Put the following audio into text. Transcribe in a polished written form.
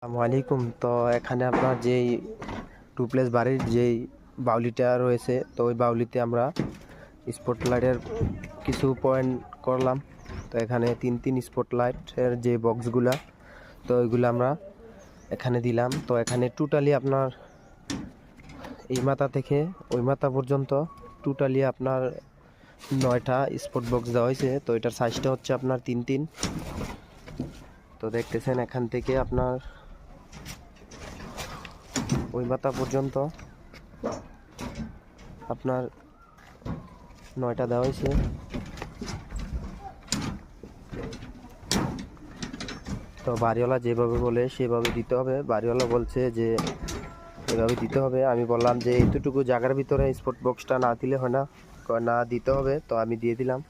আসসালামু আলাইকুম। তো এখানে আপনার যেই টুপ্লেস বাড়ির যেই বাউলিটা রয়েছে, তো ওই বাউলিতে আমরা স্পটলাইটের কিছু পয়েন্ট করলাম। তো এখানে তিন স্পটলাইটের যে বক্সগুলা, তো ওইগুলো আমরা এখানে দিলাম। তো এখানে টোটালি আপনার এই মাথা থেকে ওই মাথা পর্যন্ত টোটালি আপনার 9টা স্পট বক্স দেওয়া হয়েছে। তো এটার সাইজটা হচ্ছে আপনার 3 তো দেখতেছেন এখান থেকে আপনার ওই মাথা পর্যন্ত আপনার 9টা দেওয়া হয়েছে। তো বাড়িওয়ালা যেভাবে বলে সেভাবে দিতে হবে। বাড়িওয়ালা বলছে যে এভাবে দিতে হবে। আমি বললাম যে এতটুকু জায়গার ভিতরে স্পট বক্সটা না দিলে হয় না, না দিতে হবে। তো আমি দিয়ে দিলাম।